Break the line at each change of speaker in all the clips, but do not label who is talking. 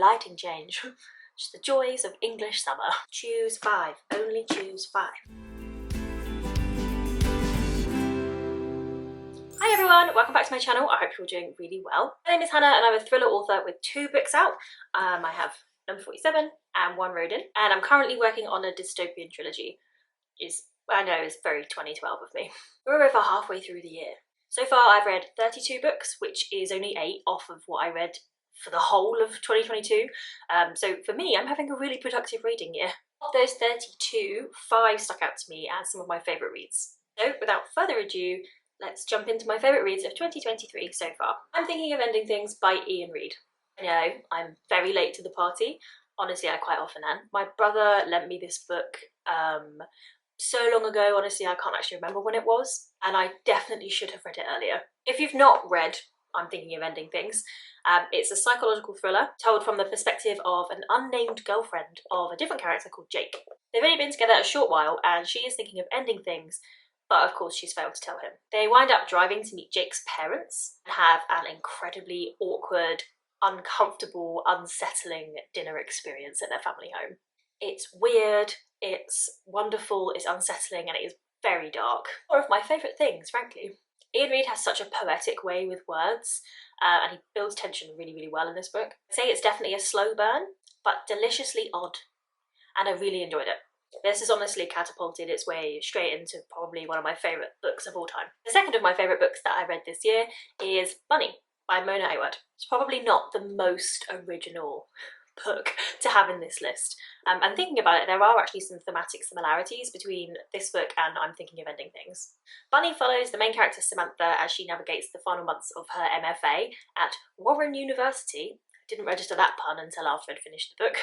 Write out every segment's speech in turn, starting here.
lighting change. Just the joys of English summer. Choose 5, only choose 5. Hi everyone, welcome back to my channel. I hope you're doing really well. My name is Hannah and I'm a thriller author with 2 books out. I have number 47 and 1 Rodin, and I'm currently working on a dystopian trilogy. I know it's very 2012 of me. We're over halfway through the year. So far I've read 32 books, which is only 8 off of what I read for the whole of 2022. So for me, I'm having a really productive reading year. Of those 32, 5 stuck out to me as some of my favourite reads. So without further ado, let's jump into my favourite reads of 2023 so far. I'm Thinking of Ending Things by Iain Reid. I know, I'm very late to the party. Honestly, I quite often am. My brother lent me this book so long ago, honestly I can't actually remember when it was, and I definitely should have read it earlier. If you've not read I'm Thinking of Ending Things, it's a psychological thriller told from the perspective of an unnamed girlfriend of a different character called Jake. They've only been together a short while and she is thinking of ending things, but of course she's failed to tell him. They wind up driving to meet Jake's parents and have an incredibly awkward, uncomfortable, unsettling dinner experience at their family home. It's weird, it's wonderful, it's unsettling, and it is very dark. One of my favourite things, frankly. Iain Reid has such a poetic way with words, and he builds tension really, really well in this book. I'd say it's definitely a slow burn, but deliciously odd, and I really enjoyed it. This has honestly catapulted its way straight into probably one of my favourite books of all time. The second of my favourite books that I read this year is Bunny by Mona Awad. It's probably not the most original book to have in this list. And thinking about it, there are actually some thematic similarities between this book and I'm Thinking of Ending Things. Bunny follows the main character Samantha as she navigates the final months of her MFA at Warren University. I didn't register that pun until after I'd finished the book.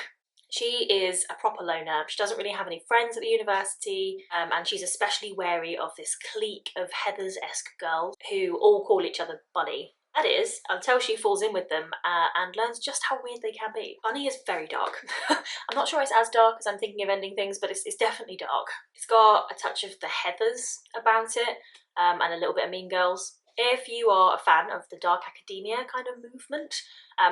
She is a proper loner. She doesn't really have any friends at the university, and she's especially wary of this clique of Heathers-esque girls who all call each other Bunny. That is, until she falls in with them and learns just how weird they can be. Bunny is very dark. I'm not sure it's as dark as I'm Thinking of Ending Things, but it's definitely dark. It's got a touch of the Heathers about it, and a little bit of Mean Girls. If you are a fan of the dark academia kind of movement,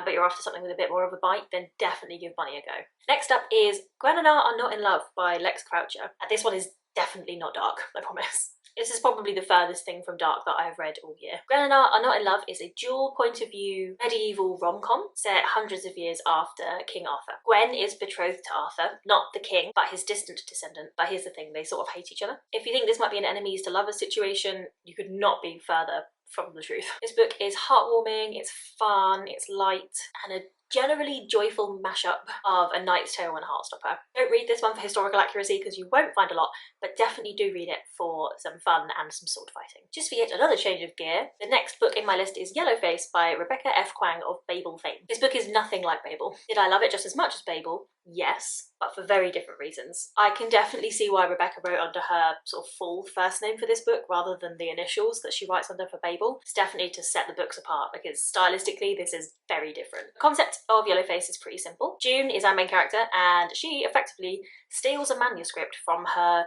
but you're after something with a bit more of a bite, then definitely give Bunny a go. Next up is Gwen and I Are Not in Love by Lex Croucher. This one is definitely not dark, I promise. This is probably the furthest thing from dark that I've read all year. Gwen and I Are Not in Love is a dual point of view medieval rom-com set hundreds of years after King Arthur. Gwen is betrothed to Arthur, not the king, but his distant descendant. But here's the thing, they sort of hate each other. If you think this might be an enemies to lovers situation, you could not be further from the truth. This book is heartwarming, it's fun, it's light, and a generally joyful mashup of A Knight's Tale and Heartstopper. Don't read this one for historical accuracy because you won't find a lot, but definitely do read it for some fun and some sword fighting. Just for yet another change of gear, the next book in my list is Yellowface by Rebecca F. Kuang of Babel fame. This book is nothing like Babel. Did I love it just as much as Babel? Yes, but for very different reasons. I can definitely see why Rebecca wrote under her sort of full first name for this book rather than the initials that she writes under for Babel. It's definitely to set the books apart because stylistically this is very different. The concept of Yellowface is pretty simple. June is our main character and she effectively steals a manuscript from her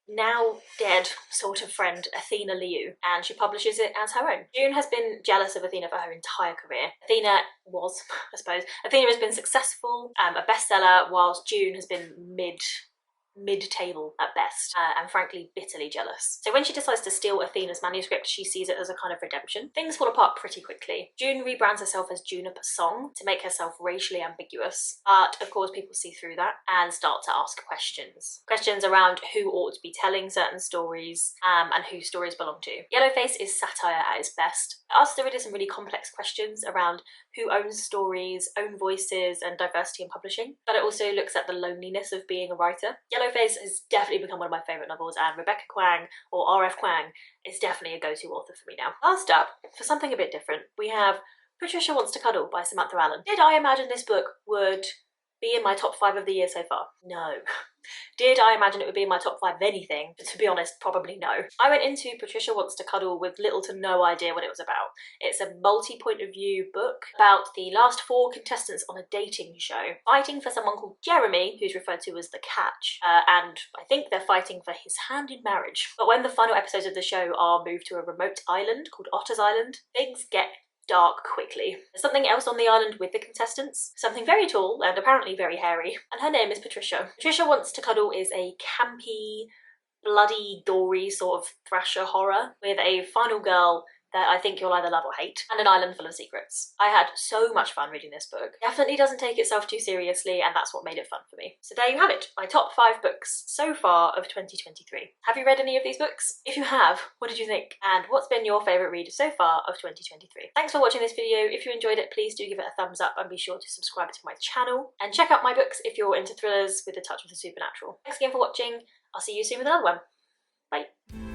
now dead sort of friend Athena Liu, and she publishes it as her own. June has been jealous of Athena for her entire career. Athena has been successful, a bestseller, whilst June has been mid-table at best, and frankly bitterly jealous. So when she decides to steal Athena's manuscript, she sees it as a kind of redemption. Things fall apart pretty quickly. June rebrands herself as Juniper Song to make herself racially ambiguous, but of course people see through that and start to ask questions. Questions around who ought to be telling certain stories, and who stories belong to. Yellowface is satire at its best. It asks the reader some really complex questions around who owns stories, own voices, and diversity in publishing, but it also looks at the loneliness of being a writer. Yellowface has definitely become one of my favourite novels, and Rebecca Kuang, or R.F. Kuang, is definitely a go-to author for me now. Last up, for something a bit different, we have Patricia Wants to Cuddle by Samantha Allen. Did I imagine this book would be in my top 5 of the year so far? No. Did I imagine it would be in my top 5 of anything? But to be honest, probably no. I went into Patricia Wants to Cuddle with little to no idea what it was about. It's a multi-point of view book about the last 4 contestants on a dating show fighting for someone called Jeremy, who's referred to as the Catch, and I think they're fighting for his hand in marriage. But when the final episodes of the show are moved to a remote island called Otter's Island, things get dark quickly. There's something else on the island with the contestants, something very tall and apparently very hairy, and her name is Patricia. Patricia Wants to Cuddle is a campy, bloody, gory sort of thrasher horror with a final girl that I think you'll either love or hate, and an island full of secrets. I had so much fun reading this book. Definitely doesn't take itself too seriously, and that's what made it fun for me. So there you have it, my top 5 books so far of 2023. Have you read any of these books? If you have, what did you think? And what's been your favourite read so far of 2023? Thanks for watching this video. If you enjoyed it, please do give it a thumbs up and be sure to subscribe to my channel. And check out my books if you're into thrillers with a touch of the supernatural. Thanks again for watching. I'll see you soon with another one. Bye.